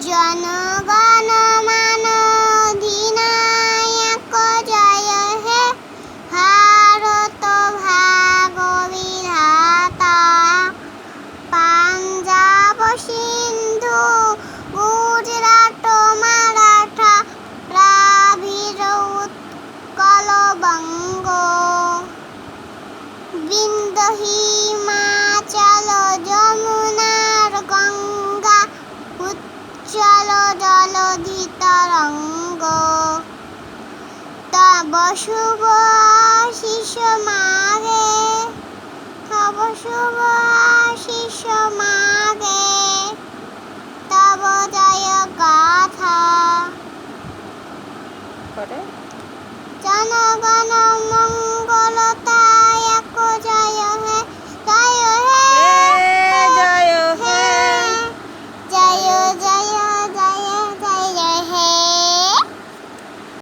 জনগণ মন অধিনায়ক জয় হে ভারত ভাগ বিধাতা পাঞ্জাব সিন্ধু গুজরাট মারাঠা দ্রাবিড় উৎকল বঙ্গ বিন্ধ্য হিমাচল যমুনার গঙ্গা উচ্চল জলধি তরঙ্গ তব শুভ আশিস মাগে তব শুভ আশিস মাগে তব জয় গাথা জনগণ